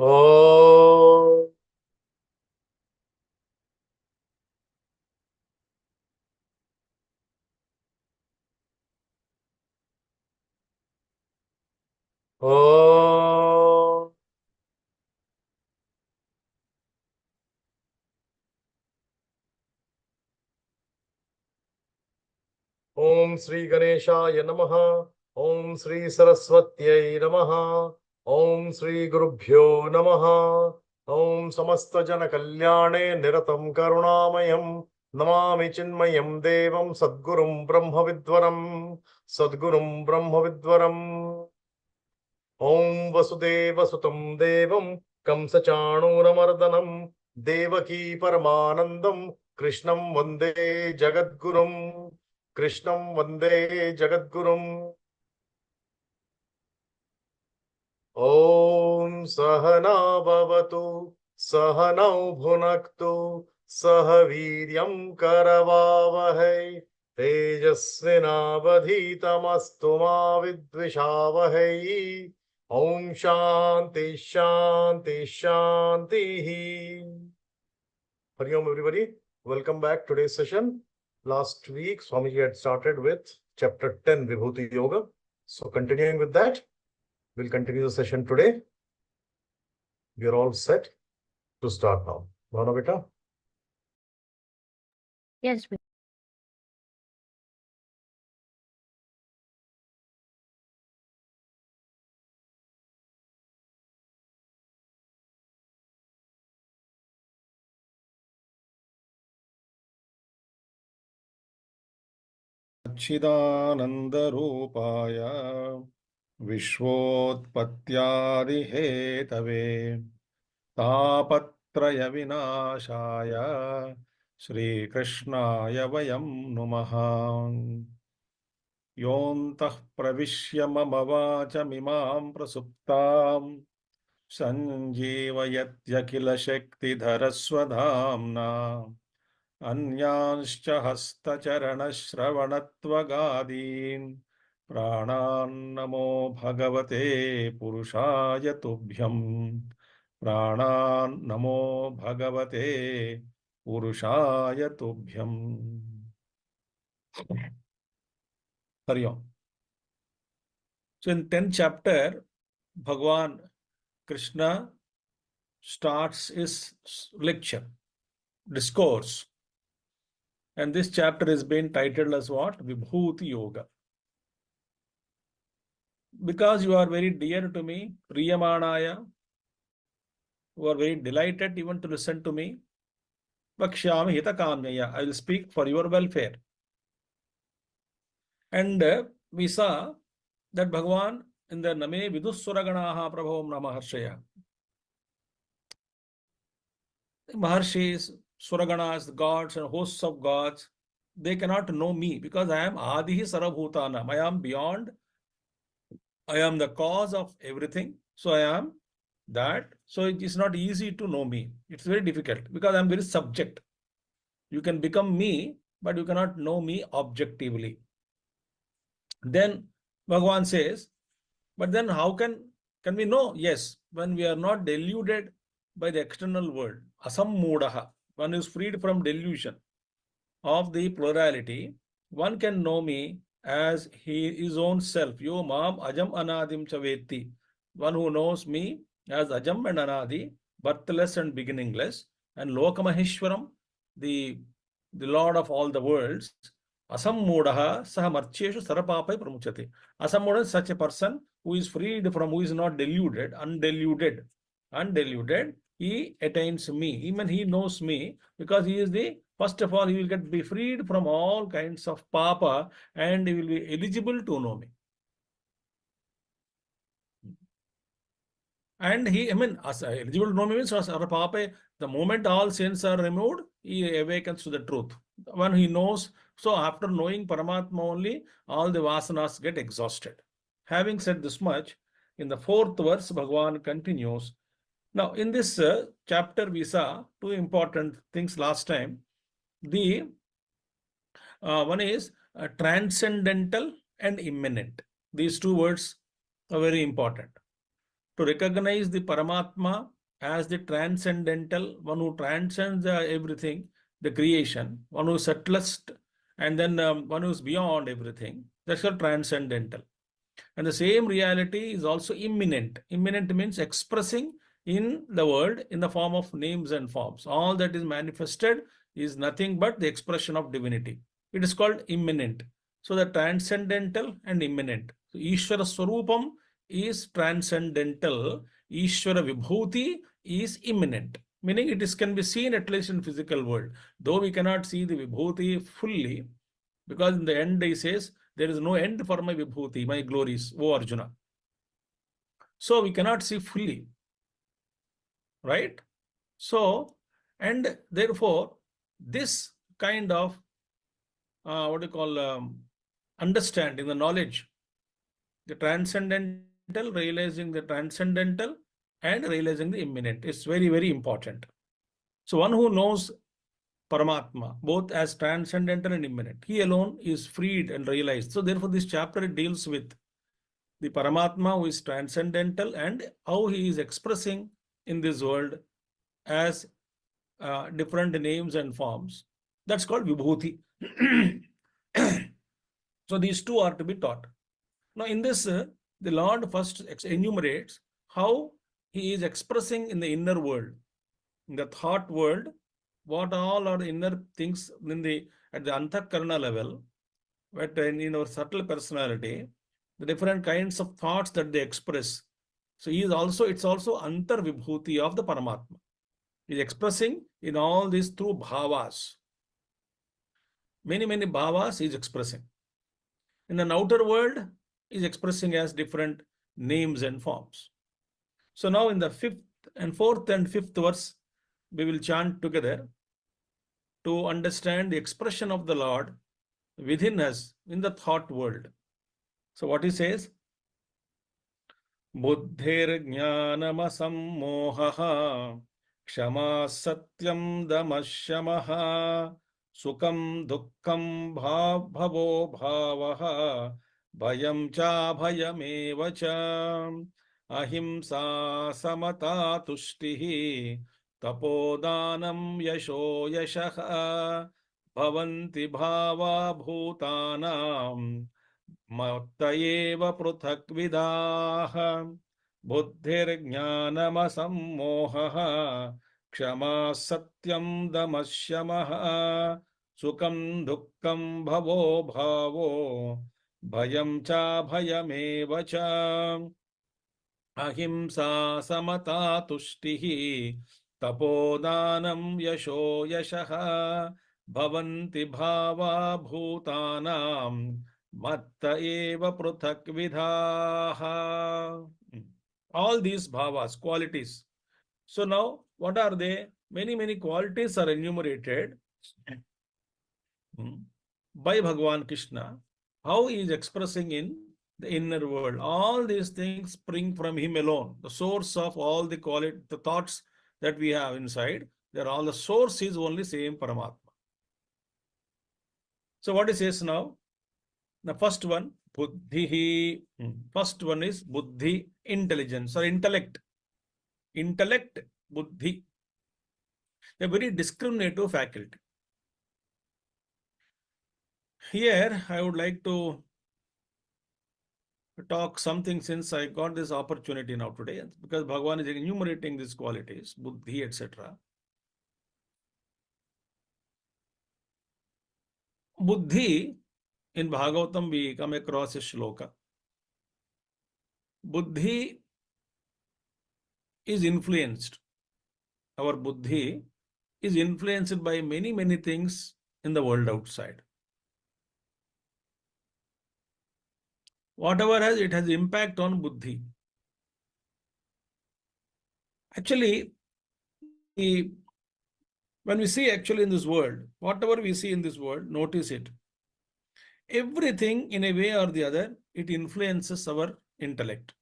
Oh, oh, Om Sri Ganeshaya Namaha. Om Sri Saraswatyai Namaha. Om Sri Gurubhyo Namaha. Om Samasta Jana Kalyane Niratam Karunamayam. Namami Chinmayam Devam Sadgurum Brahma Vidwaram. Sadgurum Brahma Vidwaram. Om Vasudeva Sutam Devam Kamsachanuramardanam Devaki Paramanandam Krishnam Vande Jagadgurum. Krishnam Vande Jagadgurum. Om Sahana Bhavatu Sahanau Bhunaktu Sahaviryam Karavavahai Tejasvinavadhitamastu ma vidvishavahai. Om Shanti Shanti Shanti. Hari Om everybody. Welcome back to today's session. Last week, Swamiji had started with chapter 10, Vibhuti Yoga. So continuing with that, we'll continue the session today. We are all set to start now. Bhavana beta? Yes, सच्चिदानन्दरूपाय विश्वोत्पत्त्यादिहेतवे तापत्रयविनाशाय श्रीकृष्णाय वयं नुमः। योऽन्तः प्रविश्य मम वाचमिमां प्रसुप्तां सञ्जीवयत्यखिलशक्तिधरस्वधाम्ना अन्यांश्च हस्तचरणश्रवणत्वगादीन् प्राणान्नमो भगवते पुरुषाय तुभ्यम्। प्राणान्नमो भगवते पुरुषाय तुभ्यम्। Hari Om. So in 10th chapter, Bhagavan Krishna starts his lecture, discourse. And this chapter is being titled as what? Vibhuti Yoga. Because you are very dear to me, Priyamanaya, who are very delighted even to listen to me, Vakshyami Hitakamyaya, I will speak for your welfare. And we saw that Bhagavan in the Name Vidussuraganaha Prabhom Namaharshaya. Maharshis, Suraganas, the gods and hosts of gods, they cannot know me because I am Adihi Sarabhutanam. I am beyond. I am the cause of everything. So I am that. So it is not easy to know me. It's very difficult because I am very subject. You can become me, but you cannot know me objectively. Then Bhagavan says, but then how can we know? Yes, when we are not deluded by the external world. Asammudaha. One is freed from delusion of the plurality. One can know me as his own self. Yo mam ajam anadim chaveti. One who knows me as ajam and anadi, birthless and beginningless, and lokamaheshwaram, the Lord of all the worlds. Asammudaha saha marcheshu sarapapai pramuchate. Asammuda is such a person who is freed from, who is not deluded, undeluded, he attains me. Even he knows me because he is the, first of all, he will be freed from all kinds of papa and he will be eligible to know me. And he, eligible to know me means papa, the moment all sins are removed, he awakens to the truth. When he knows, so after knowing Paramatma only, all the vasanas get exhausted. Having said this much, in the 4th verse, Bhagavan continues. Now, in this chapter, we saw two important things last time. The one is transcendental and immanent. These two words are very important. to recognize the Paramatma as the transcendental, one who transcends everything, the creation, one who is subtlest, and then one who is beyond everything. That's called transcendental. And the same reality is also immanent. Immanent means expressing in the world in the form of names and forms. All that is manifested is nothing but the expression of divinity. It is called immanent. So the transcendental and immanent. So Ishvara Swarupam is transcendental. Ishvara Vibhuti is immanent. Meaning it is can be seen at least in physical world. Though we cannot see the Vibhuti fully, because in the end he says, there is no end for my Vibhuti, my glories, O Arjuna. So we cannot see fully, right? So, and therefore, this kind of what do you call understanding, the knowledge, the transcendental, realizing the transcendental, and realizing the immanent is very, very important. So, one who knows Paramatma, both as transcendental and immanent, he alone is freed and realized. So, therefore, this chapter deals with the Paramatma who is transcendental and how he is expressing in this world as different names and forms. That's called Vibhuti. So these two are to be taught. Now in this, the Lord first enumerates how he is expressing in the inner world, in the thought world, what all are the inner things in the at the Antakarana level, but in our subtle personality, the different kinds of thoughts that they express. So he is also, it's also Antar Vibhuti of the Paramatma. He is expressing in all this through bhavas. Many, many bhavas he is expressing. In the outer world, he is expressing as different names and forms. So now in the fourth and fifth verse, we will chant together to understand the expression of the Lord within us in the thought world. So what he says, Buddhir-jnanam-asammohaha Kshama satyam damashamaha Sukam dukkam bhavo bhavaha Bhayam cha bhayameva cha Ahimsa samata tushtihi Tapodanam yasho yashaha Bhavanti bhava bhutanam Matta eva pruthakvidaha buddhirjnanamassammohaha kshama satyam damashyamaha sukam dukkam bhavo bhavo bhayam cha bhayameva cha ahimsa samata tushtihi tapodanam yasho yashaha bhavanti bhava bhutanam Matta eva pruthak vidhaha. All these bhavas, qualities. So now, what are they? Many, many qualities are enumerated by Bhagavan Krishna. How he is expressing in the inner world. All these things spring from him alone. The source of all the the thoughts that we have inside, they're all the source is only same Paramatma. So what he says now? The first one, buddhi. First one is buddhi, intelligence or intellect. Intellect, buddhi. A very discriminative faculty. Here, I would like to talk something since I got this opportunity now today, because Bhagavan is enumerating these qualities, buddhi, etc. Buddhi, in Bhagavatam, we come across a shloka. Buddhi is influenced. Our buddhi is influenced by many, many things in the world outside. Whatever it has impact on buddhi. Actually, when we see actually in this world, whatever we see in this world, notice it. Everything in a way or the other, it influences our intellect.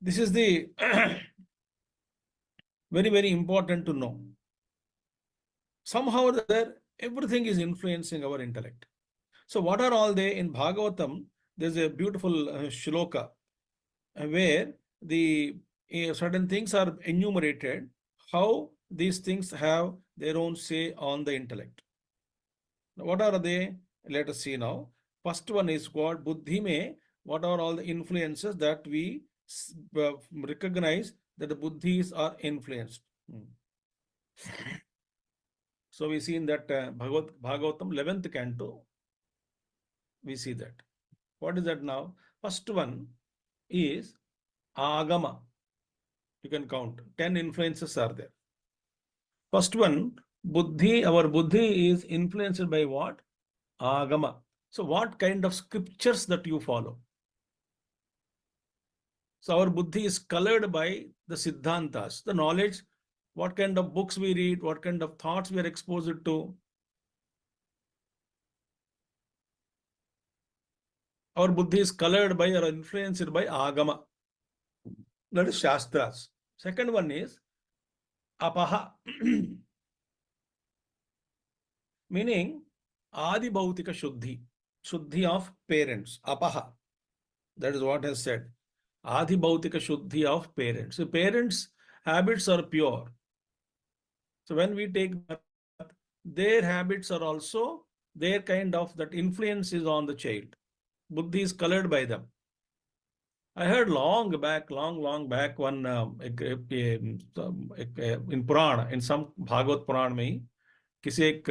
This is the very, very important to know. Somehow or the other, everything is influencing our intellect. So what are all they in Bhagavatam? There's a beautiful shloka where the certain things are enumerated, how these things have their own say on the intellect. What are they? Let us see now. First one is what? Buddhi mein, what are all the influences that we recognize that the buddhis are influenced? So we see in that Bhagavatam 11th canto, we see that. What is that now? First one is Agama. You can count. 10 influences are there. First one, Buddhi, our Buddhi is influenced by what? Agama. So what kind of scriptures that you follow? So our Buddhi is colored by the Siddhantas, the knowledge, what kind of books we read, what kind of thoughts we are exposed to. Our Buddhi is colored by or influenced by Agama. That is Shastras. Second one is Apaha. Meaning Adi Bhautika Shuddhi. Shuddhi of parents. Apaha. That is what has said. Adi Bhautika Shuddhi of parents. So parents' habits are pure. So when we take birth, their habits are also, their kind of that influence is on the child. Buddhi is colored by them. I heard long back, one in Purana, in some Bhagavad Puran में किसी एक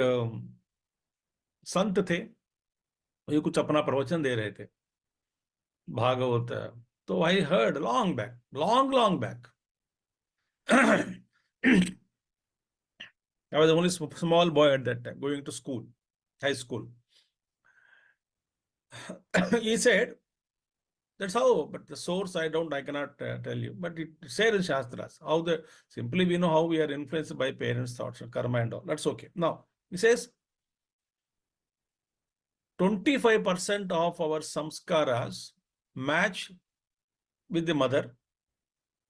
संत थे, ये कुछ अपना प्रवचन दे रहे थे भागवत. तो I heard long back. I was only a small boy at that time, going to school, high school. He said, that's how, but the source I cannot tell you. But it said in Shastras, how simply we know how we are influenced by parents' thoughts, karma and all. That's okay. Now, he says, 25% of our samskaras match with the mother,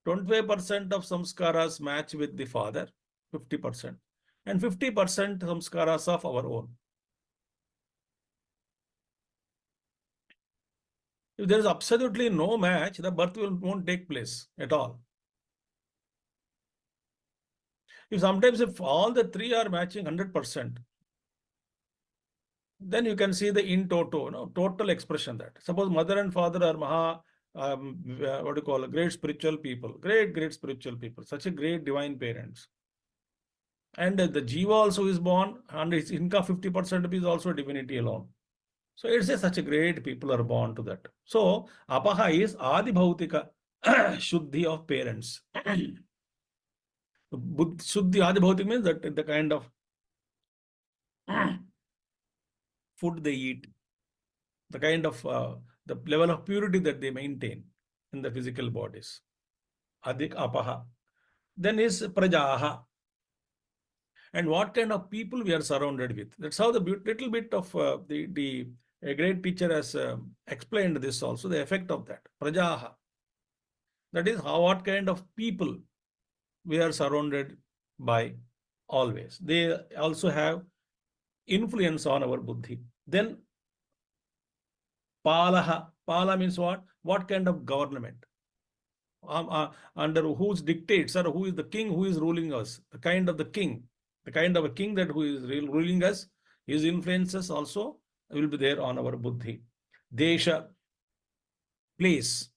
25% of samskaras match with the father, 50%, and 50% samskaras of our own. If there is absolutely no match, the birth won't take place at all. If all the three are matching 100%, then you can see the in toto, total expression that. Suppose mother and father are great spiritual people, great spiritual people, such a great divine parents. And the Jiva also is born, and its inka 50% is also divinity alone. So it's such a great people are born to that. So Apaha is Adi Bhautika Shuddhi of parents. Shuddhi Adi Bhautika means that the kind of food they eat, the kind of the level of purity that they maintain in the physical bodies. Adik Apaha. Then is Prajaha. And what kind of people we are surrounded with. That's how the little bit of a great teacher has explained this also, the effect of that. Prajaha. That is what kind of people we are surrounded by always. They also have influence on our buddhi. Then Palaha. Pala means what? What kind of government? Under whose dictates, or who is the king who is ruling us? The kind of a king that who is ruling us, his influences also will be there on our buddhi. Desha, place.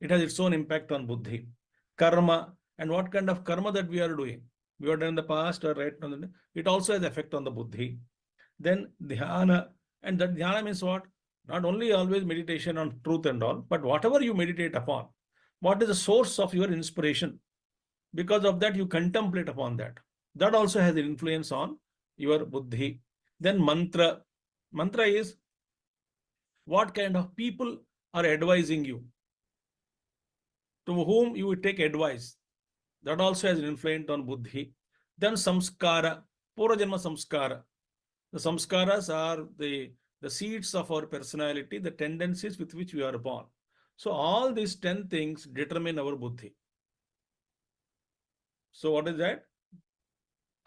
It has its own impact on buddhi. Karma, and what kind of karma that we are doing. We have done in the past or right now, it also has effect on the buddhi. Then dhyana, and that dhyana means what? Not only always meditation on truth and all, but whatever you meditate upon, what is the source of your inspiration? Because of that, you contemplate upon that. That also has an influence on your buddhi. Then mantra. Mantra is what kind of people are advising you, to whom you would take advice. That also has an influence on buddhi. Then samskara, purajanma samskara. The samskaras are the seeds of our personality, the tendencies with which we are born. So all these 10 things determine our buddhi. So what is that?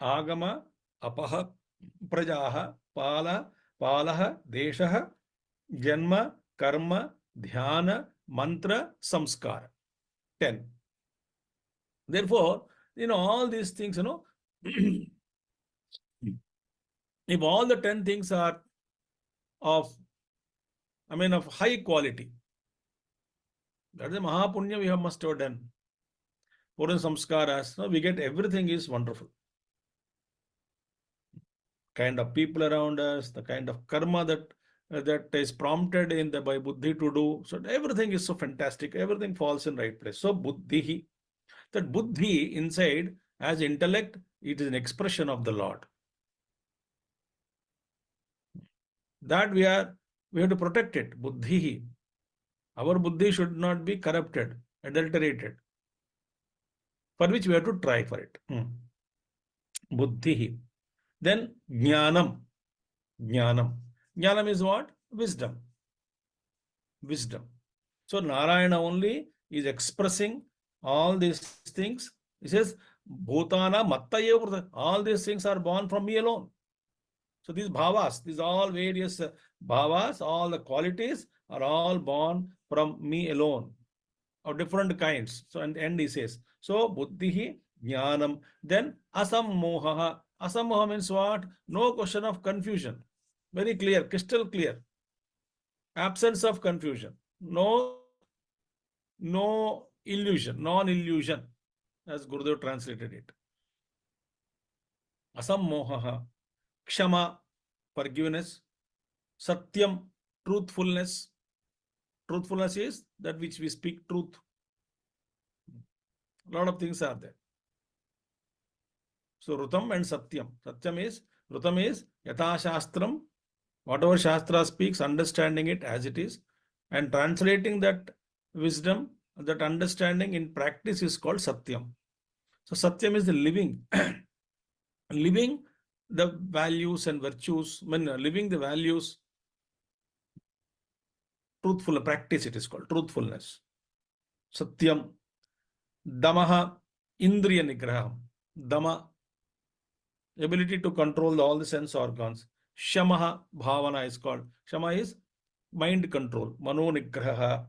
Agama, Apaha, Prajaha, Palaha, Deshaha, Janma, Karma, Dhyana, mantra, samskara. 10. Therefore, all these things, if all the 10 things are of high quality, that is a Mahapunya we must have done. Purana samskaras, we get everything is wonderful. Kind of people around us, the kind of karma that is prompted by buddhi to do. So everything is so fantastic. Everything falls in right place. So buddhi, that buddhi inside as intellect, it is an expression of the Lord. That we have to protect it. Buddhi. Our buddhi should not be corrupted, adulterated. For which we have to try for it. Buddhi. Then jnanam. Jnanam. Jnanam is what? Wisdom. Wisdom. So Narayana only is expressing all these things. He says, Bhutana mattaye. All these things are born from me alone. So these bhavas, these all various bhavas, all the qualities are all born from me alone, of different kinds. So and end he says, so buddhihi jnanam, then asammoha. Asammoha means what? No question of confusion. Very clear, crystal clear. Absence of confusion. No illusion, non-illusion, as Gurudev translated it. Asammoha, kshama, forgiveness, satyam, truthfulness. Truthfulness is that which we speak truth. A lot of things are there. So Rutam and Satyam. Rutam is Yatha Shastram, whatever Shastra speaks, understanding it as it is, and translating that wisdom, that understanding in practice is called Satyam. So Satyam is the living, living the values and virtues, living the values, truthful practice it is called, truthfulness. Satyam. Damaha, Indriya Nigraham. Dama, ability to control all the sense organs. Shamaha, Bhavana is called. Shama is mind control. Mano Nigraha.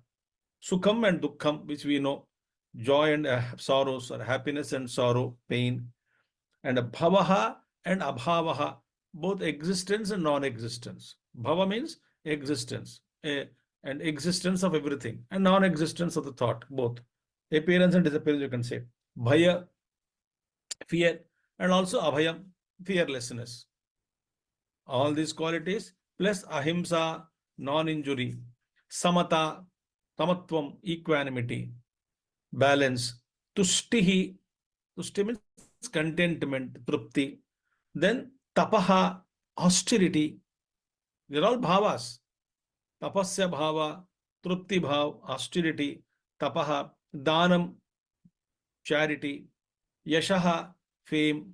Sukham and Dukkham, which we know. Joy and sorrows, or happiness and sorrow, pain. And Bhavaha and Abhavaha, both existence and non-existence. Bhava means existence, and existence of everything, and non-existence of the thought, both. Appearance and disappearance, you can say. Bhaya, fear, and also abhayam, fearlessness. All these qualities, plus ahimsa, non-injury, samata, tamatvam, equanimity, balance, tushtihi, tushti means contentment, trupti. Then tapaha, austerity. They're all bhavas. Tapasya bhava, trupti bhav, austerity, tapaha, danam, charity, yashaha, fame,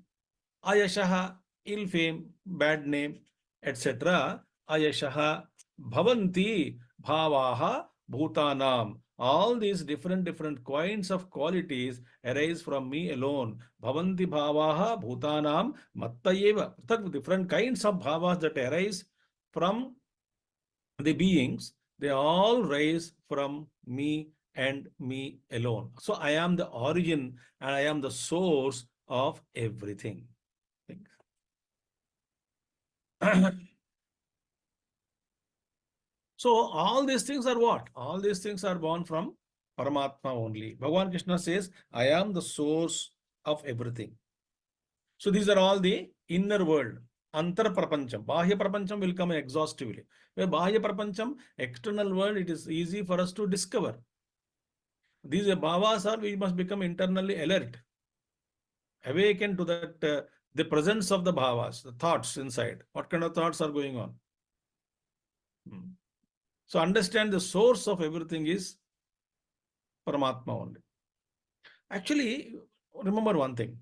ayashaha, ill fame, bad name, etc. Ayashaha, bhavanti, bhavaha, bhutanam. All these different kinds of qualities arise from me alone. Bhavanti bhavaha, bhutanam, mattayeva. Different kinds of bhavas that arise from the beings, they all rise from me and me alone. So I am the origin and I am the source of everything. So all these things are what? All these things are born from Paramatma only. Bhagavan Krishna says, I am the source of everything. So these are all the inner world. Antar prapancham. Bahya prapancham will come exhaustively. Where Bahya prapancham, external world, it is easy for us to discover. These bhavas are, we must become internally alert. Awaken to that, the presence of the bhavas, the thoughts inside. What kind of thoughts are going on? So understand the source of everything is Paramatma only. Actually, remember one thing.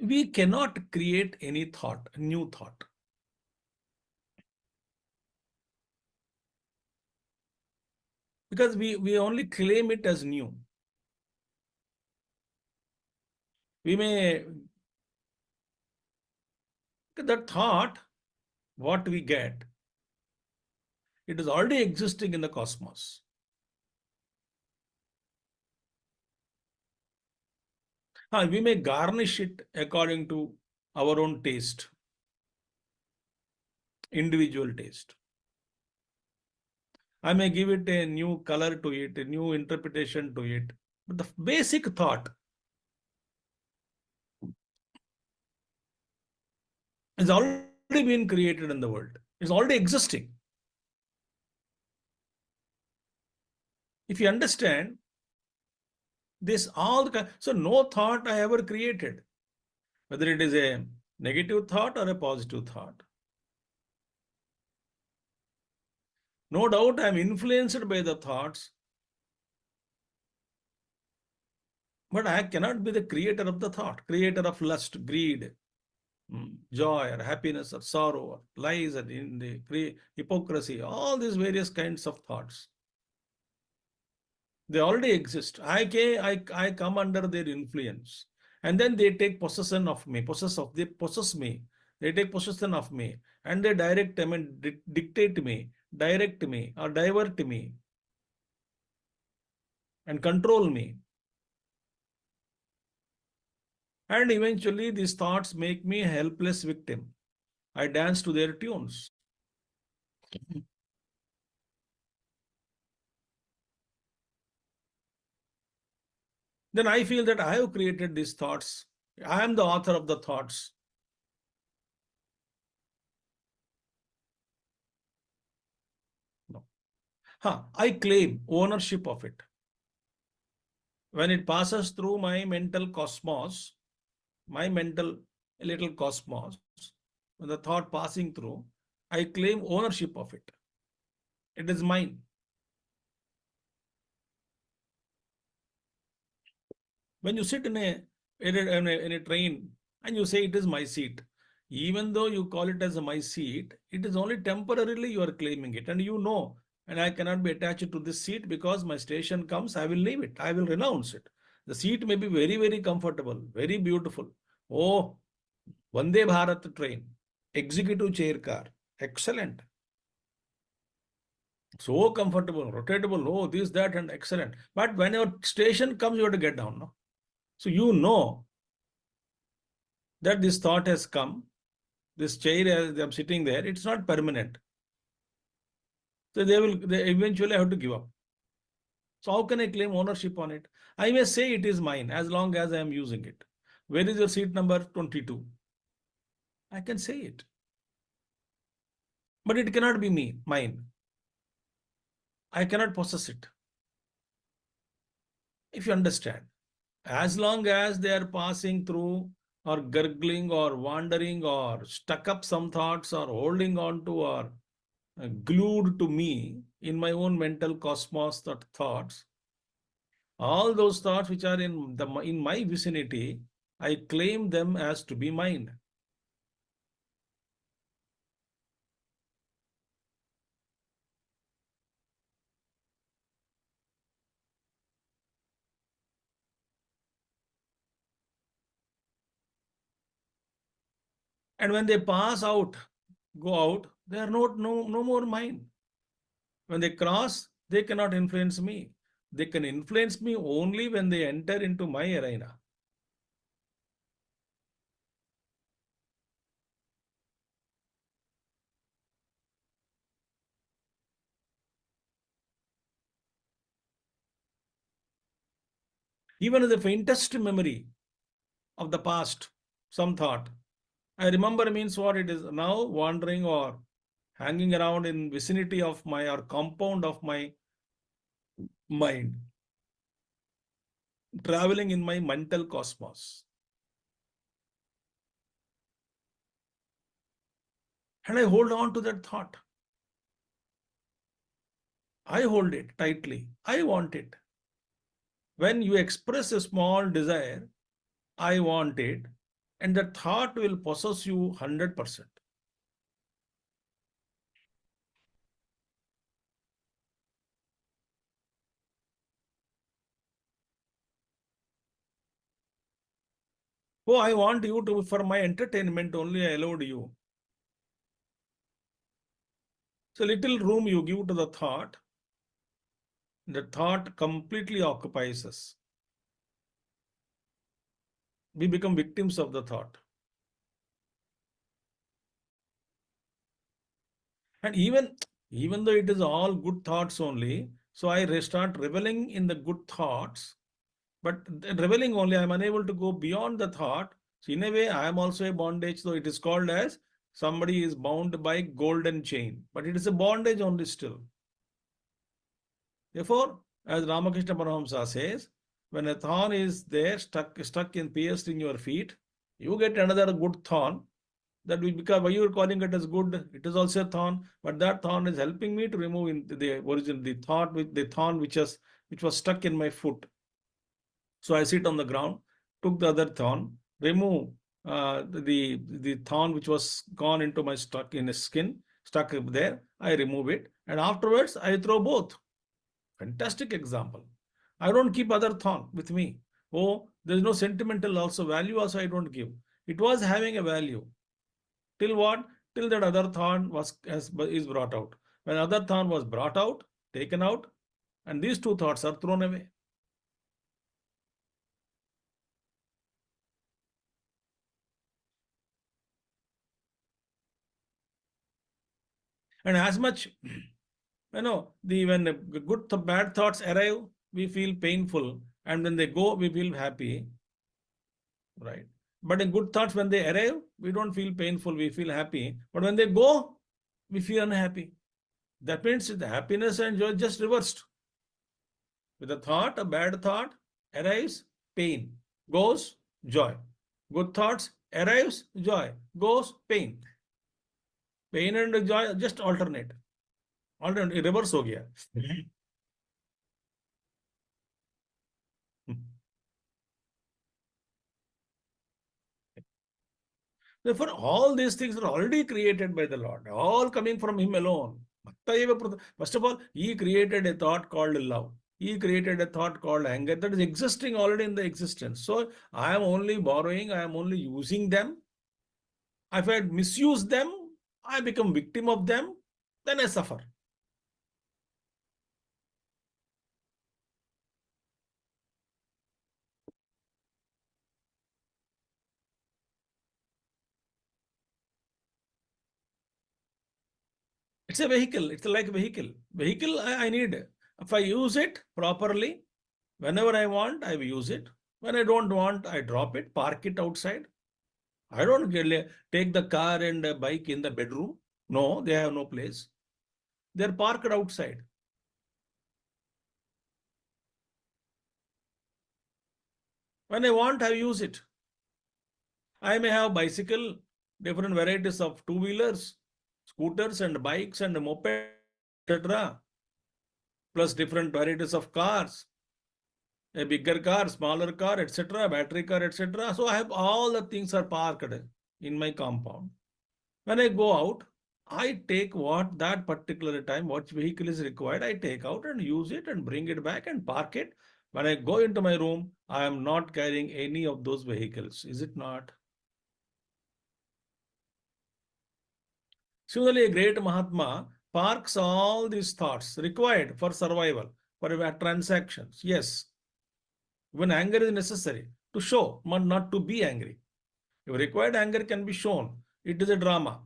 We cannot create any thought, new thought. Because we only claim it as new. We may, that thought, what we get, It is already existing in the cosmos. We may garnish it according to our own taste, individual taste. I may give it a new color to it, a new interpretation to it. But the basic thought is already been created in the world. It's already existing. If you understand this, so no thought I ever created, whether it is a negative thought or a positive thought. No doubt I am influenced by the thoughts, but I cannot be the creator of the thought, creator of lust, greed, joy, or happiness, or sorrow, or lies, and in the hypocrisy, all these various kinds of thoughts. They already exist. I come under their influence. And then they take possession of me, they possess me. They take possession of me. And they dictate me, direct me, or divert me, and control me. And eventually these thoughts make me a helpless victim. I dance to their tunes. Then I feel that I have created these thoughts. I am the author of the thoughts. No. I claim ownership of it. When it passes through my mental cosmos, my mental little cosmos, when the thought passing through, I claim ownership of it. It is mine. When you sit in a train and you say it is my seat, even though you call it as my seat, it is only temporarily you are claiming it. And you know, and I cannot be attached to this seat because my station comes, I will leave it. I will renounce it. The seat may be very, very comfortable, very beautiful. Oh, Vande Bharat train, executive chair car, excellent. So comfortable, rotatable, oh, this, that, and excellent. But when your station comes, you have to get down. No? So you know that this thought has come, this chair as I'm sitting there, it's not permanent. So they eventually have to give up. So how can I claim ownership on it? I may say it is mine as long as I am using it. Where is your seat number 22? I can say it. But it cannot be mine. I cannot possess it. If you understand, as long as they are passing through or gurgling or wandering or stuck up some thoughts or holding on to or glued to me in my own mental cosmos, that thoughts, all those thoughts which are in my vicinity, I claim them as to be mine. And when they pass out, go out, they are no more mine. When they cross, they cannot influence me. They can influence me only when they enter into my arena. Even the faintest memory of the past, some thought, I remember means what it is now wandering or hanging around in vicinity of my or compound of my mind, traveling in my mental cosmos. And I hold on to that thought. I hold it tightly. I want it. When you express a small desire, I want it, and the thought will possess you 100%. Oh, I want you to, for my entertainment only, I allowed you. So little room you give to the thought completely occupies us. We become victims of the thought. And even though it is all good thoughts only, so I start reveling in the good thoughts, but reveling only, I'm unable to go beyond the thought. So in a way, I am also a bondage, though it is called as somebody is bound by golden chain, but it is a bondage only still. Therefore, as Ramakrishna Paramahamsa says, when a thorn is there, stuck in pierced in your feet, you get another good thorn. That we become, why you are calling it as good, it is also a thorn, but that thorn is helping me to remove in the origin the thorn which was stuck in my foot. So I sit on the ground, took the other thorn, remove the thorn which was gone into my stuck in the skin, stuck there. I remove it, and afterwards I throw both. Fantastic example. I don't keep other thorn with me. Oh, there is no sentimental also value also I don't give. It was having a value. Till what? Till that other thorn is brought out. When other thorn was brought out, taken out, and these two thoughts are thrown away. And as much, when the bad thoughts arrive, we feel painful, and when they go, we feel happy, right? But in good thoughts, when they arrive, we don't feel painful, we feel happy. But when they go, we feel unhappy. That means the happiness and joy just reversed. With a thought, a bad thought arrives, pain, goes, joy. Good thoughts arrives, joy, goes, pain. Pain and joy just alternate. Reverse हो गया. Therefore, all these things are already created by the Lord, all coming from Him alone. First of all, He created a thought called love. He created a thought called anger that is existing already in the existence. So I am only borrowing, I am only using them. If I misuse them, I become victim of them, then I suffer. It's a vehicle. It's like a vehicle. Vehicle I need. If I use it properly, whenever I want, I will use it. When I don't want, I drop it, park it outside. I don't take the car and bike in the bedroom. No, they have no place. They're parked outside. When I want, I use it. I may have bicycle, different varieties of two-wheelers, scooters and bikes and moped, etc. Plus different varieties of cars, a bigger car, smaller car, etc., battery car, etc. So I have all the things are parked in my compound. When I go out, I take what that particular time, what vehicle is required, I take out and use it and bring it back and park it. When I go into my room, I am not carrying any of those vehicles. Is it not? Similarly, a great Mahatma parks all these thoughts required for survival, for transactions. Yes, when anger is necessary to show, but not to be angry. If required anger can be shown, it is a drama.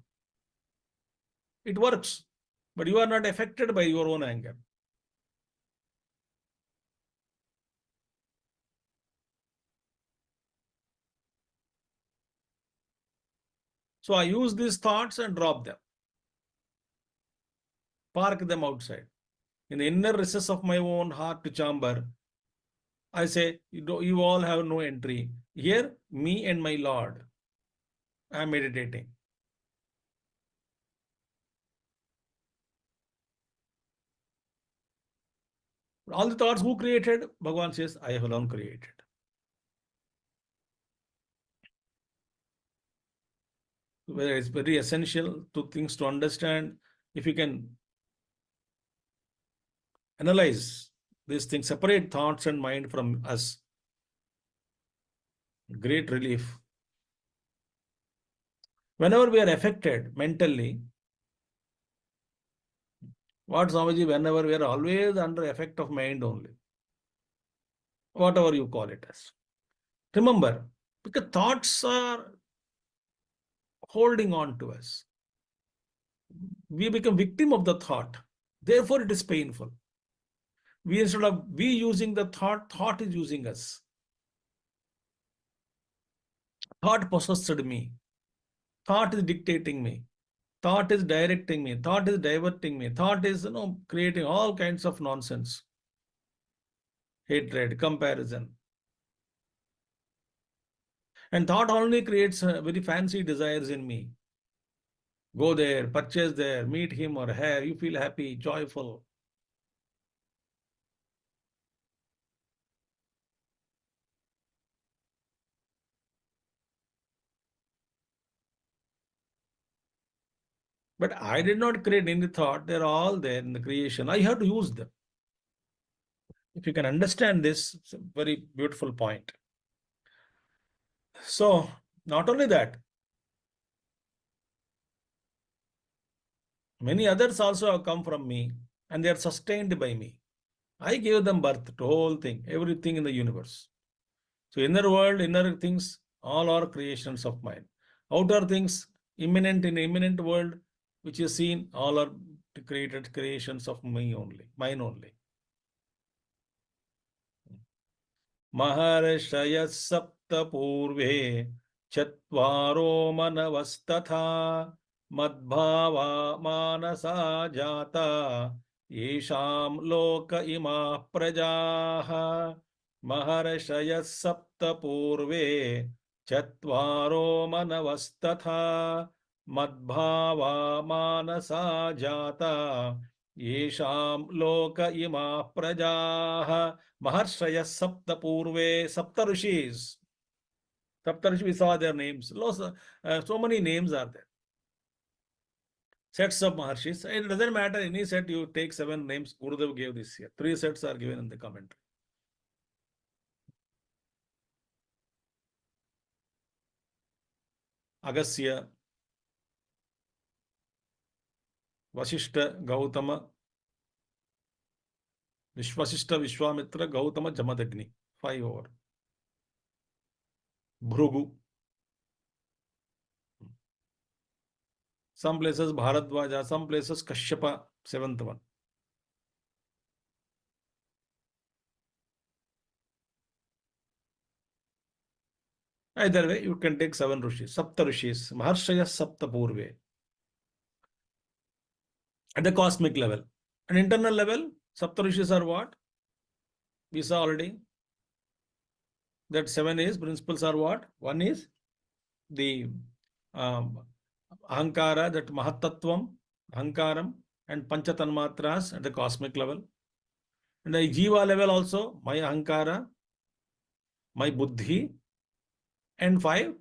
It works, but you are not affected by your own anger. So I use these thoughts and drop them, park them outside. In the inner recess of my own heart chamber, I say, you all have no entry. Here, me and my Lord, I am meditating. All the thoughts who created? Bhagavan says, I have alone created. Where it's very essential to things to understand. If you can analyze these things, separate thoughts and mind from us, great relief. Whenever we are affected mentally, What Swamiji, whenever we are always under effect of mind only, whatever you call it as. Remember, because thoughts are holding on to us. We become victim of the thought. Therefore, it is painful. We, instead of we using the thought, thought is using us. Thought possessed me. Thought is dictating me. Thought is directing me. Thought is diverting me. Thought is, creating all kinds of nonsense. Hatred, comparison. And thought only creates very fancy desires in me. Go there, purchase there, meet him or her. You feel happy, joyful. But I did not create any thought. They're all there in the creation. I have to use them. If you can understand this, it's a very beautiful point. So, not only that, many others also have come from me and they are sustained by me. I gave them birth to whole thing, everything in the universe. So, inner world, inner things, all are creations of mine. Outer things, imminent in imminent world, which is seen, all are created creations of me only, mine only. महर्षयः सप्त पूर्वे चत्वारो मनवस्तथा मद्भावा मानसा जाता येषां लोक इमाः प्रजाः महर्षयः सप्त पूर्वे चत्वारो मनवस्तथा मद्भावा मानसा जाता येषां लोक इमाः प्रजाः Maharshaya Sapta Purve Sapta Rishis. Sapta Rishis, we saw their names. So many names are there. Sets of Maharshis. It doesn't matter any set, you take 7 names. Gurudev gave this here. 3 sets are given in the commentary. Agasya, Vasishta, Gautama, Vishwasishta, Vishwamitra, Gautama, Jamadagni. 5 over. Bhrugu. Some places Bharadwaja, some places Kashyapa, 7th one. Either way, you can take 7 Rishis, Sapta Rishis, Maharshaya Sapta Purve. At the cosmic level. An internal level, Sapta Rishis are what? We saw already. That 7 is, principles are what? 1 is the Ahankara, that Mahatattvam, Ahankaram, and Panchatanmatras at the cosmic level. And the Jiva level also, my Ahankara, my Buddhi, and 5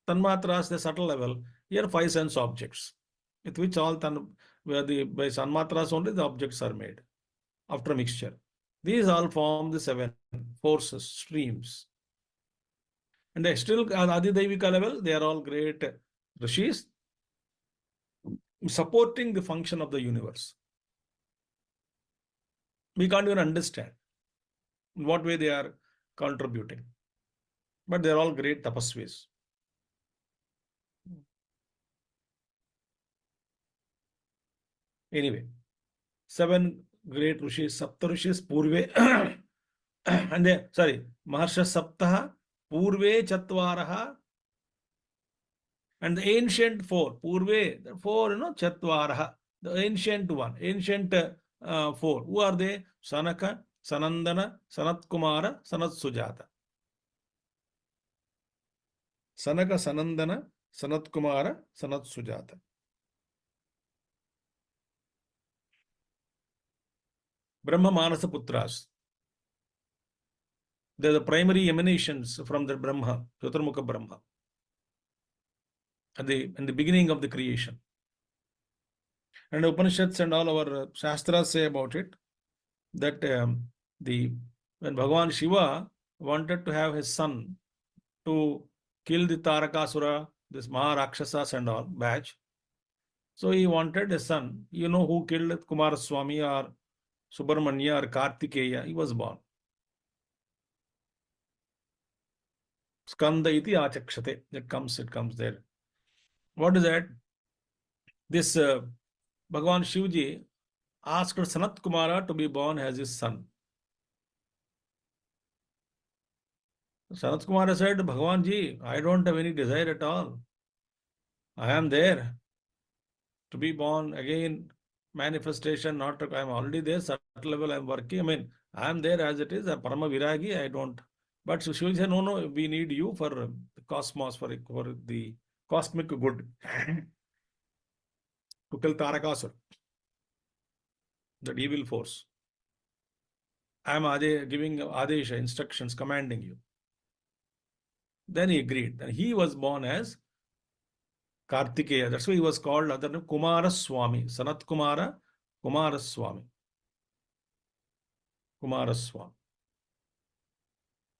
Tanmatras, the subtle level. Here 5 sense objects, with which all where by Sanmatras only the objects are made after mixture. These all form the 7 forces, streams. And the still Adidevika level, they are all great rishis supporting the function of the universe. We can't even understand in what way they are contributing. But they are all great tapasvis. Anyway, 7 great rishis, Sapta rishis, Purve, and they, Maharsha Saptaha, Purve Chatvaraha, and the ancient 4, Purve, the 4, Chatvaraha, the ancient one, ancient 4. Who are they? Sanaka, Sanandana, Sanat Kumara, Sanat Sujata. Sanaka, Sanandana, Sanat Kumara, Sanat Sujata. Brahma Manasa Putras. They are the primary emanations from the Brahma, Chaturmukha Brahma, in the beginning of the creation. And Upanishads and all our Shastras say about it, that when Bhagavan Shiva wanted to have his son to kill the Tarakasura, this Maharakshasas and all, batch, So he wanted a son. You know who killed Kumaraswamy or Subramanya or Kartikeya? He was born. Skanda iti achakshate. It comes there. What is that? This Bhagavan Shivji asked Sanat Kumara to be born as his son. Sanat Kumara said, Bhagavan Ji, I don't have any desire at all. I am there to be born again. Manifestation, not I am already there, certain level I am working. I mean, I am there as it is, a Parama Viragi, I don't. But Shivji said, no, we need you for the cosmos, for the cosmic good. To kill Tarakasur, that evil force. I am giving Adesha, instructions, commanding you. Then he agreed. Then he was born as Kartikeya. That's why he was called other name Kumara Swami. Sanat Kumara, Kumara Swami. Kumara Swami.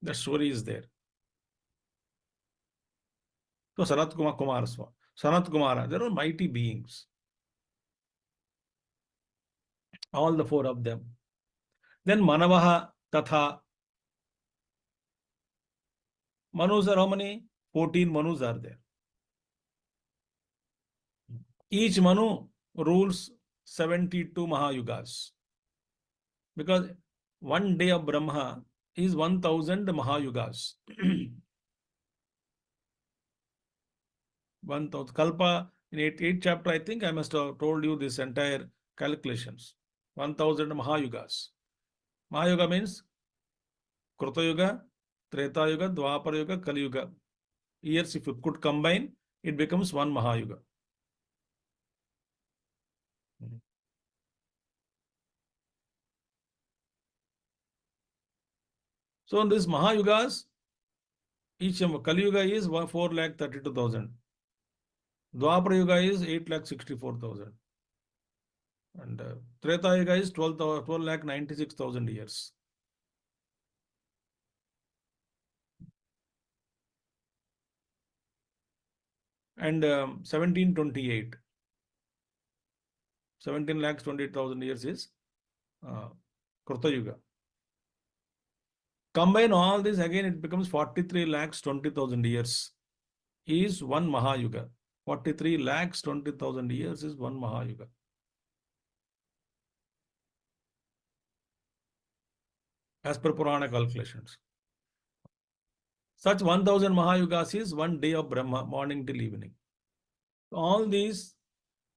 The story is there. So Sanat Kumara, Kumara Swami. Sanat Kumara, there are mighty beings. All the four of them. Then Manavaha Tatha. Manus are how many? 14 Manus are there. Each Manu rules 72 Mahayugas. Because one day of Brahma is 1000 Mahayugas. 1000 Kalpa, in 8th chapter, I think I must have told you this entire calculations. 1000 Mahayugas. Mahayuga means Kruta Yuga, Treta Yuga, Dwapara Yuga, Kali Yuga. Years, if you could combine, it becomes one Mahayuga. So in these Mahayugas, each Kali Yuga is 4,32,000. Dwapara Yuga is 8,64,000. And Treta Yuga is 12,96,000 years. And 1728. 17,28,000 years is Kruta Yuga. Combine all this again, it becomes 43,20,000 years is one Mahayuga. 43,20,000 years is one Mahayuga. As per Purana calculations. Such 1000 Mahayugas is one day of Brahma, morning till evening. All these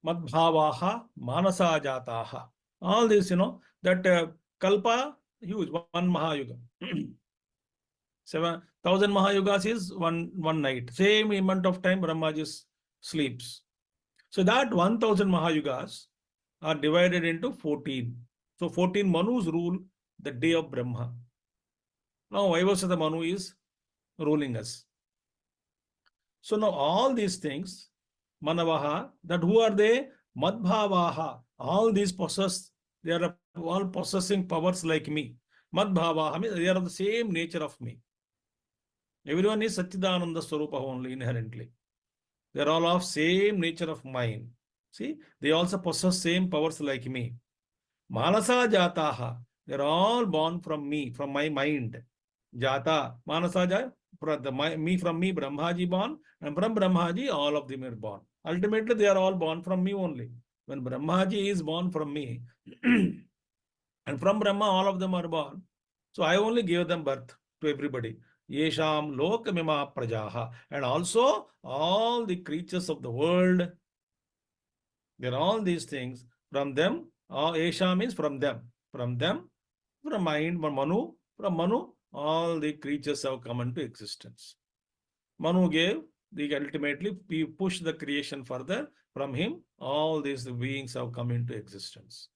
Madbhavaha, Manasa Jataha. All this, that Kalpa, huge, one Mahayuga. 7,000 Mahayugas is one night. Same amount of time Brahma just sleeps. So that 1000 Mahayugas are divided into 14. So 14 Manus rule the day of Brahma. Now Vaivasata Manu is ruling us. So now all these things, Manavaha, that who are they? Madbhavaha. All these possess, they are all possessing powers like me. Madbhavaha means they are of the same nature of me. Everyone is Satchidananda Swarupa only inherently. They are all of same nature of mind. See, they also possess same powers like me. Manasa Jataha. They are all born from me, from my mind. Jata, Manasa Jata, me from me, Brahmaji born, and from Brahmaji, all of them are born. Ultimately, they are all born from me only. When Brahmaji is born from me, and from Brahma, all of them are born. So I only gave them birth to everybody. Yesham lokamima prajaha. And also, all the creatures of the world, they're all these things. From them, Yesham means from them. From them, from mind, from Manu, all the creatures have come into existence. Manu gave, ultimately, we push the creation further. From him, all these beings have come into existence.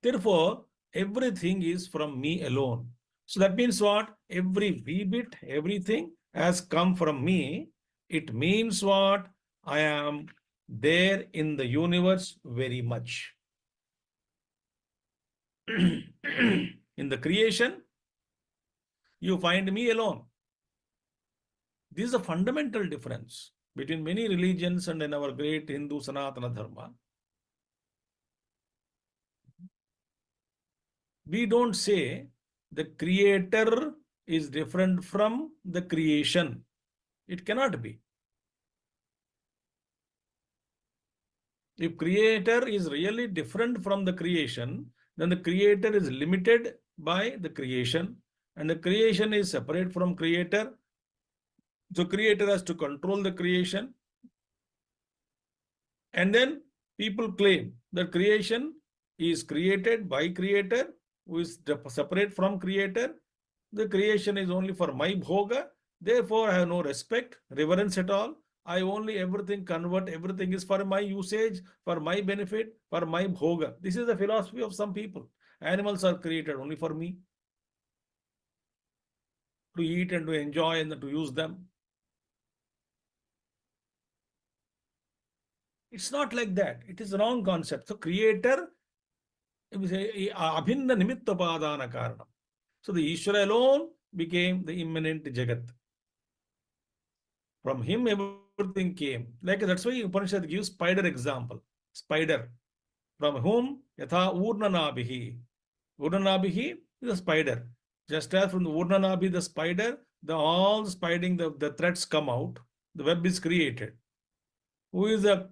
Therefore, everything is from me alone. So that means what? Every wee bit, everything has come from me. It means what? I am there in the universe very much. In the creation, you find me alone. This is a fundamental difference. between many religions and in our great Hindu Sanatana Dharma, we don't say the creator is different from the creation. It cannot be. If creator is really different from the creation, then the creator is limited by the creation, and the creation is separate from creator. So creator has to control the creation. And then people claim that creation is created by creator, who is separate from creator. The creation is only for my bhoga. Therefore, I have no respect, reverence at all. I only everything is for my usage, for my benefit, for my bhoga. This is the philosophy of some people. Animals are created only for me, to eat and to enjoy and to use them. It's not like that. It is a wrong concept. So creator, abhinna nimitta padana karanam. So the Ishvara alone became the immanent Jagat. From him everything came. Like that's why Upanishad gives spider example. Spider. From whom? Yatha urnanabihi. Urnanabihi is a spider. Just as from the urnanabi, the spider, all spiding, the threads come out. The web is created. Who is the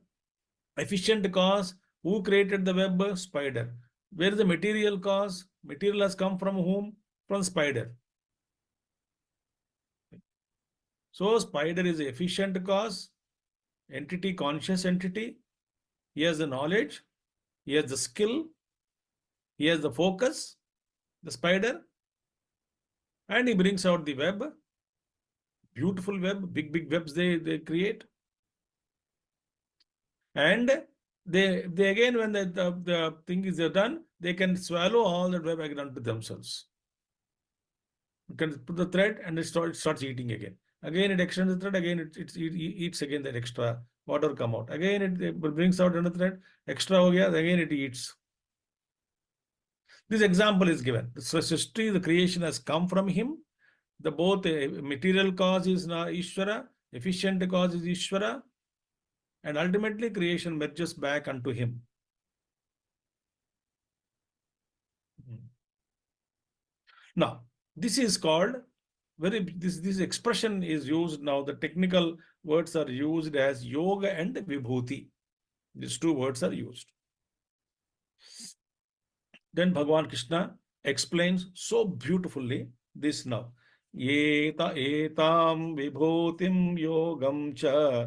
efficient cause? Who created the web? Spider. Where is the material cause? Material has come from whom? From spider. So spider is the efficient cause, entity, conscious entity. He has the knowledge, he has the skill, he has the focus, the spider, and he brings out the web. Beautiful web, big webs they create. And they again, when the thing is done, they can swallow all that web again unto themselves. You can put the thread and it starts eating again. Again, it extends the thread, again it eats again that extra water come out. Again, it brings out another thread, extra ho gaya, again it eats. This example is given. The Srishti, the creation has come from him. The both material cause is Ishvara, efficient cause is Ishvara, and ultimately creation merges back unto him. Now, this is called this expression is used now. The technical words are used as yoga and vibhuti. These two words are used. Then Bhagavan Krishna explains so beautifully this now. Yeta etam vibhutim yogam cha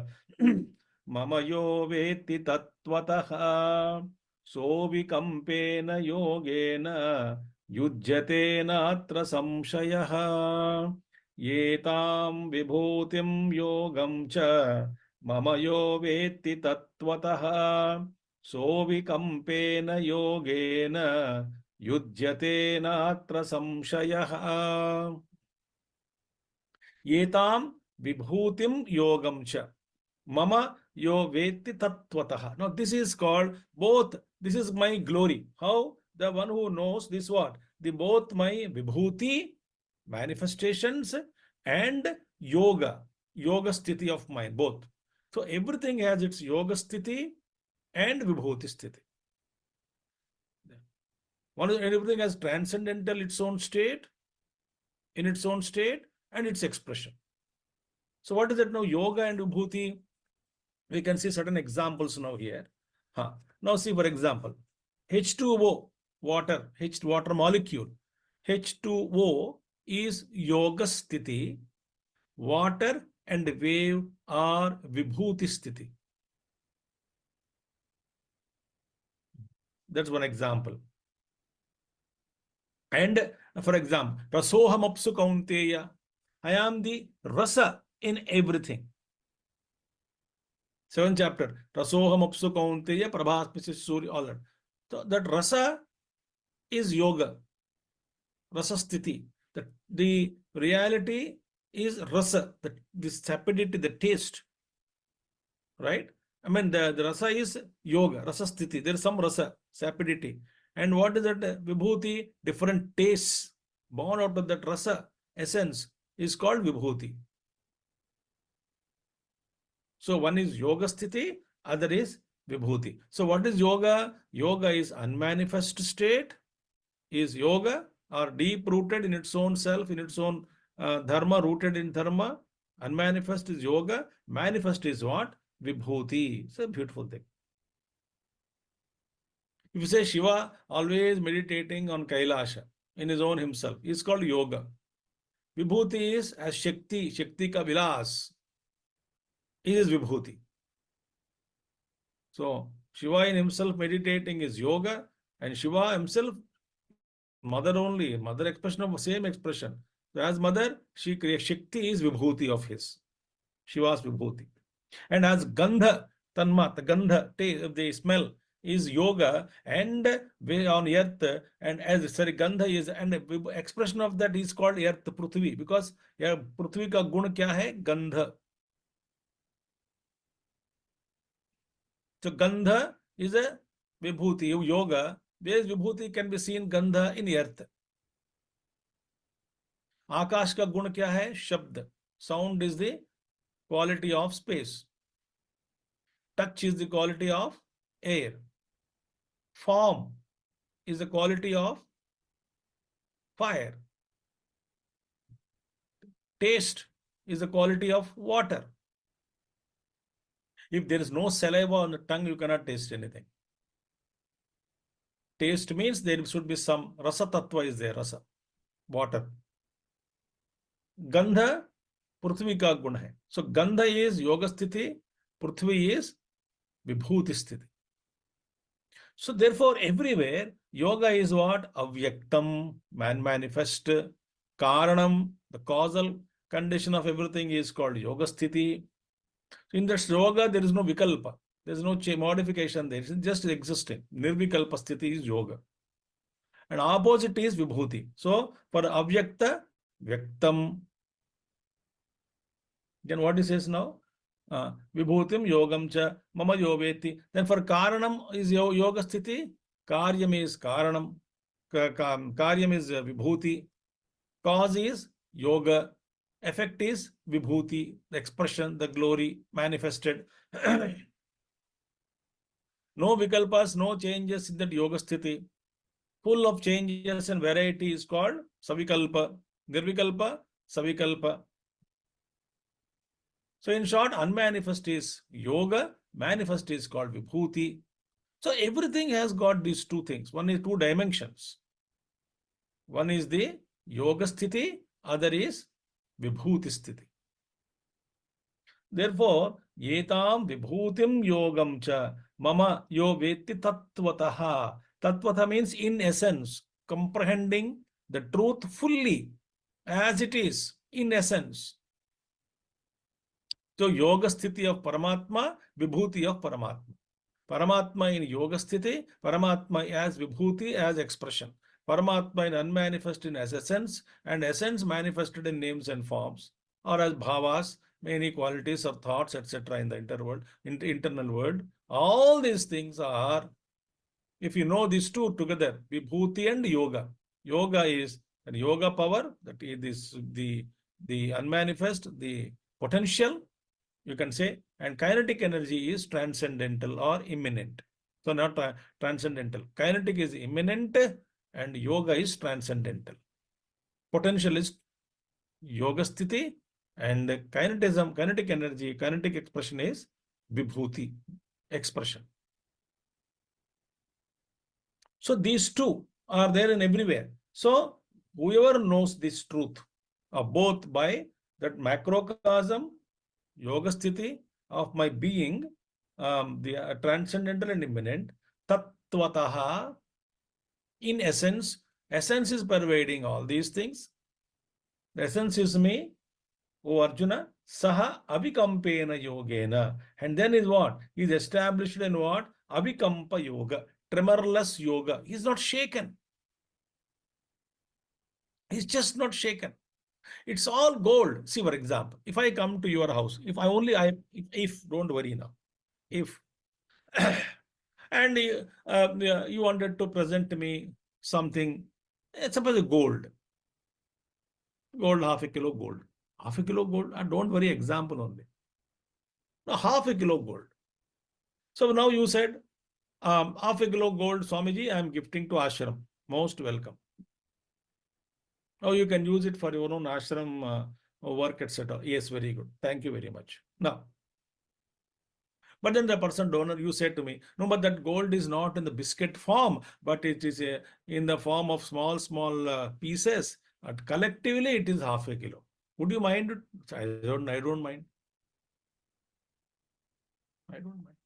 mama yo veti tattvataha so vikampena yogena yujyate natra samshayaha yetam vibhutim yogam cha mama yo veti tattvataha so vikampena yogena yujyate natra samshayaha yetam vibhutim yogam cha mama yo veti tattvataha. Now this is called both. This is my glory. How? The one who knows this what? The both my vibhuti, manifestations, and yoga sthiti of mine, both. So everything has its yoga sthiti and vibhuti sthiti. Everything has transcendental its own state, in its own state, and its expression. So what is it now? Yoga and vibhuti. We can see certain examples now here. Now see, for example, H2O, water molecule. H2O is yoga sthiti. Water and wave are vibhuti sthiti. That's one example. And for example, rasoham apsu kaunteya. I am the rasa in everything. 7th chapter. Rasoham apsu kaunteya prabhasmisi surya, all that. So that rasa is yoga. Rasa sthiti. The reality is rasa, the sapidity, the taste. Right? I mean, the rasa is yoga, rasa sthiti. There is some rasa, sapidity. And what is that? Vibhuti, different tastes born out of that rasa essence is called vibhuti. So one is yoga sthiti, other is vibhuti. So what is yoga? Yoga is unmanifest state, is yoga, or deep rooted in its own self, in its own dharma, rooted in dharma. Unmanifest is yoga, manifest is what? Vibhuti. It's a beautiful thing. If you say Shiva always meditating on Kailasha in his own himself, it's called yoga. Vibhuti is as Shakti, Shakti ka vilas. He is Vibhuti. So Shiva in himself meditating is yoga, and Shiva himself, mother only, mother expression of same expression. So as mother, she creates Shakti is Vibhuti of his. Shiva's Vibhuti. And as Gandha, Tanmat, Gandha, the smell is yoga, and we on earth, and as sorry, Gandha is, and expression of that is called earth Prithvi, because yeah, Prithvi ka gun kya hai? Gandha. So Gandha is a Vibhuti, yoga, where Vibhuti can be seen Gandha in earth. Akash ka gun kya hai? Shabd. Sound is the quality of space. Touch is the quality of air. Form is the quality of fire. Taste is the quality of water. If there is no saliva on the tongue, you cannot taste anything. Taste means there should be some rasa tattva is there, rasa, water. Gandha, Prithvi ka gun hai. So Gandha is yoga sthiti, Prithvi is vibhuti sthiti. So therefore, everywhere, yoga is what? Avyaktam, man-manifest. Karanam, the causal condition of everything is called yoga sthiti. In that yoga, there is no vikalpa. There is no modification there. It's just existing. Nirvikalpa sthiti is yoga. And opposite is vibhuti. So for avyakta, vyaktam. Then what he says now? Vibhutim yogam cha mama yoveti. Then for karanam is yoga sthiti. Karyam is karanam. Karyam is vibhuti. Cause is yoga. Effect is vibhuti, the expression, the glory manifested. No vikalpas, no changes in that yoga sthiti. Full of changes and variety is called savikalpa. Nirvikalpa, savikalpa. So in short, unmanifest is yoga, manifest is called vibhuti. So everything has got these two things. One is two dimensions. One is the yoga sthiti, other is vibhuti sthiti. Therefore, yetam vibhutim yogam cha mama yo veti tattvataha. Tattvata means in essence, comprehending the truth fully as it is, in essence. So yoga sthiti of Paramatma, vibhuti of Paramatma. Paramatma in yoga sthiti, Paramatma as vibhuti, as expression. Paramatma in unmanifest in as essence, and essence manifested in names and forms, or as bhavas, many qualities or thoughts, etc. in the internal world. All these things are, if you know these two together, vibhuti and yoga. Yoga is and yoga power, that is the unmanifest, the potential, you can say, and kinetic energy is transcendental or immanent. So not transcendental. Kinetic is immanent and yoga is transcendental. Potential is yoga sthiti, and kinetism, kinetic energy, kinetic expression is vibhuti expression. So these two are there in everywhere. So whoever knows this truth of both by that macrocosm, yoga sthiti of my being, the transcendental and immanent, tattvataha, in essence, essence is pervading all these things. The essence is me, O Arjuna, saha avikampena yogena. And then is what? Is established in what? Avikampa yoga, tremorless yoga. He's not shaken. He's just not shaken. It's all gold. See, for example, if I come to your house, if don't worry now, if and you wanted to present me something, suppose gold, half a kilo gold, don't worry, example only. No, half a kilo gold. So now you said, half a kilo gold, Swamiji, I am gifting to ashram. Most welcome. Now you can use it for your own ashram work, etc. Yes, very good. Thank you very much. Now, but then the person donor, you said to me, no, but that gold is not in the biscuit form, but it is in the form of small pieces. And collectively, it is half a kilo. Would you mind? I don't mind. I don't mind.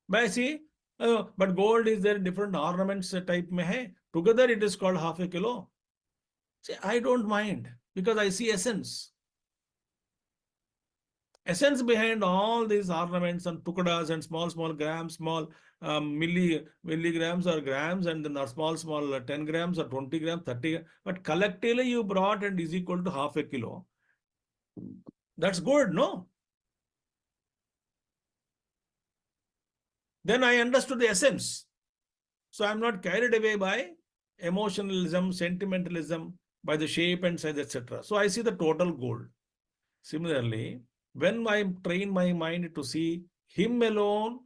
But I see, but gold is there different ornaments type mein hai. Together it is called half a kilo. See, I don't mind because I see essence. Essence behind all these ornaments and tukadas and small grams, small milligrams or grams, and then are small 10 grams or 20 grams, 30. But collectively you brought and is equal to half a kilo. That's good, no? Then I understood the essence. So I'm not carried away by emotionalism, sentimentalism, by the shape and size, etc. So I see the total gold. Similarly, when I train my mind to see him alone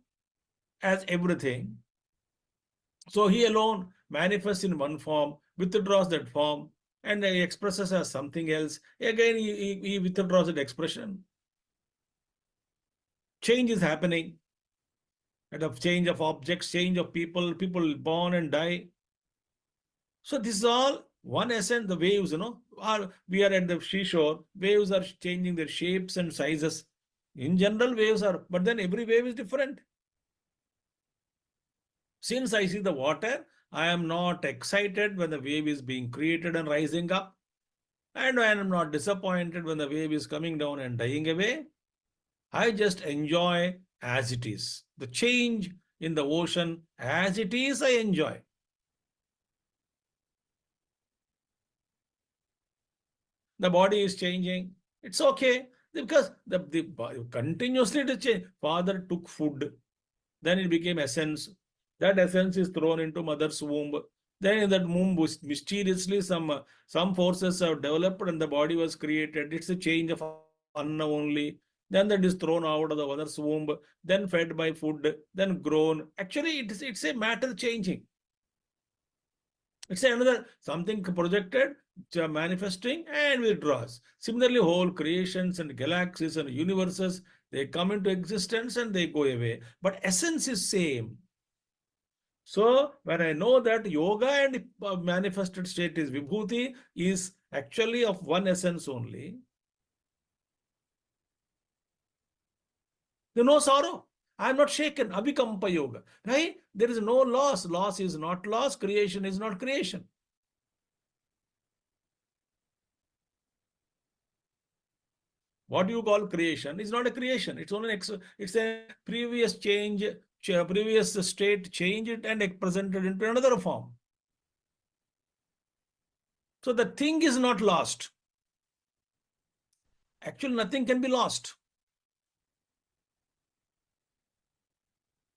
as everything, so he alone manifests in one form, withdraws that form, and he expresses as something else. Again, he withdraws that expression. Change is happening. And of change of objects, change of people born and die. So this is all one essence, the waves, we are at the seashore, waves are changing their shapes and sizes. In general, waves are, but then every wave is different. Since I see the water, I am not excited when the wave is being created and rising up. And I am not disappointed when the wave is coming down and dying away. I just enjoy as it is. The change in the ocean as it is, I enjoy. The body is changing. It's okay because the continuously it is changing. Father took food, then it became essence. That essence is thrown into mother's womb. Then in that womb, mysteriously some forces have developed and the body was created. It's a change of Anna only. Then that is thrown out of the mother's womb, then fed by food, then grown. Actually, it's a matter changing. It's another something projected, manifesting and withdraws. Similarly, whole creations and galaxies and universes, they come into existence and they go away. But essence is same. So when I know that yoga and manifested state is vibhuti, is actually of one essence only, there's no sorrow. I am not shaken. Abhikampa yoga. Right? There is no loss. Loss is not loss. Creation is not creation. What you call creation is not a creation. It's only it's a previous change, previous state changed and presented into another form. So the thing is not lost. Actually, nothing can be lost.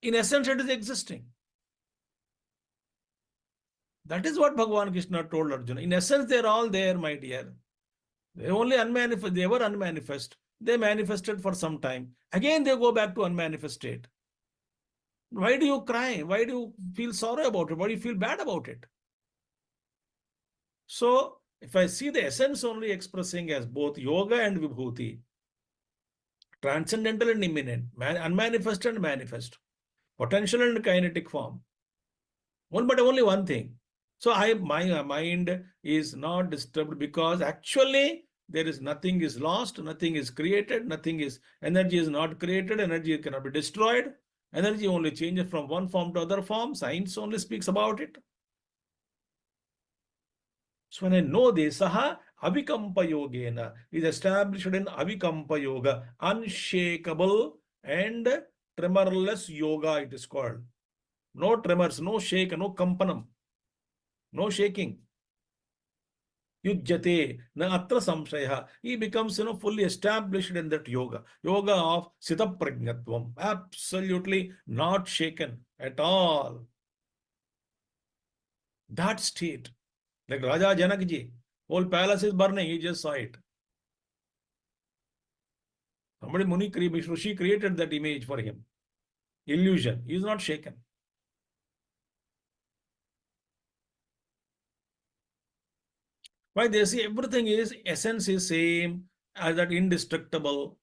In essence, it is existing. That is what Bhagavan Krishna told Arjuna. In essence, they're all there, my dear. They only unmanifest. They were unmanifest. They manifested for some time. Again, they go back to unmanifest state. Why do you cry? Why do you feel sorrow about it? Why do you feel bad about it? So, if I see the essence only expressing as both yoga and vibhuti, transcendental and immanent, unmanifest and manifest, potential and kinetic form, but only one thing. So my mind is not disturbed because actually there is nothing is lost, nothing is created, energy is not created, energy cannot be destroyed. Energy only changes from one form to other form. Science only speaks about it. So when I know this, Avikampa Yogena is established in Avikampa Yoga, unshakable and tremorless yoga, it is called. No tremors, no shake, no kampanam, no shaking. Yujjate, na atra samshaya. He becomes fully established in that yoga. Yoga of Sita Prajnatvam. Absolutely not shaken at all. That state. Like Raja Janakji, whole palace is burning, he just saw it. Somebody Muni, Rishi created that image for him. Illusion. He is not shaken. Why? They see everything is, essence is same, as that indestructible.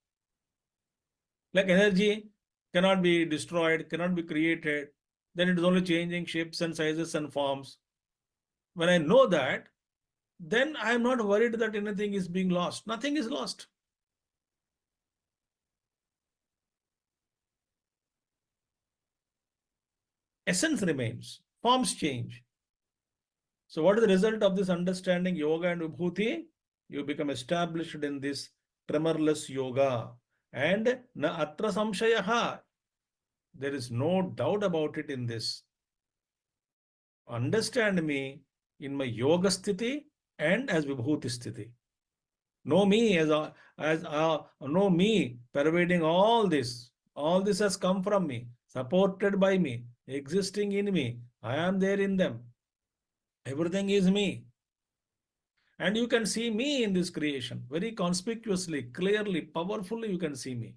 Like energy cannot be destroyed, cannot be created. Then it is only changing shapes and sizes and forms. When I know that, then I am not worried that anything is being lost. Nothing is lost. Essence remains. Forms change. So what is the result of this understanding yoga and vibhuti? You become established in this tremorless yoga. And na atra samshayaha. There is no doubt about it in this. Understand me in my yoga sthiti and as vibhuti sthiti. Know me know me pervading all this. All this has come from me, supported by me, existing in me. I am there in them. Everything is me. And you can see me in this creation very conspicuously, clearly, powerfully. You can see me.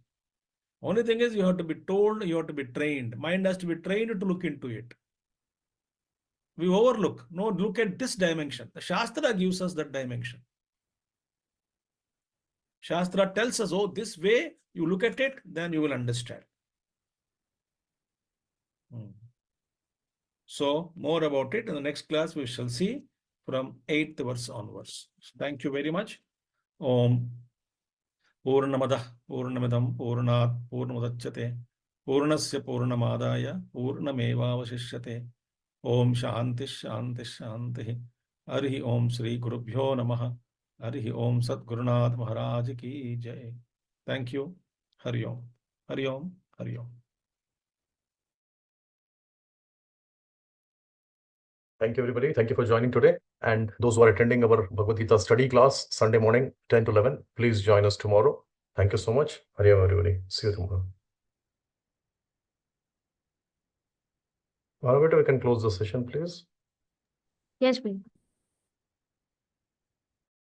Only thing is, you have to be told, you have to be trained. Mind has to be trained to look into it. We overlook. No, look at this dimension. The Shastra gives us that dimension. Shastra tells us, oh, this way you look at it, then you will understand. So, more about it in the next class, we shall see from 8th verse onwards. Thank you very much. Om Purnamadah Purnamidam Purnat Purnamudachyate Purnasya Purnamadaya Purnamevavashishyate Om Shanti Shanti Shanti Arihi Om Sri Gurubhyo Namaha Arihi Om Sat Gurunath Maharaj Ki Jai. Thank you. Hari Om. Hari Om. Hari Om. Thank you, everybody. Thank you for joining today. And those who are attending our Bhagavad Gita study class Sunday morning, 10 to 11, please join us tomorrow. Thank you so much. Hari Om, everybody. See you tomorrow. Moderator, we can close the session, please. Yes, please.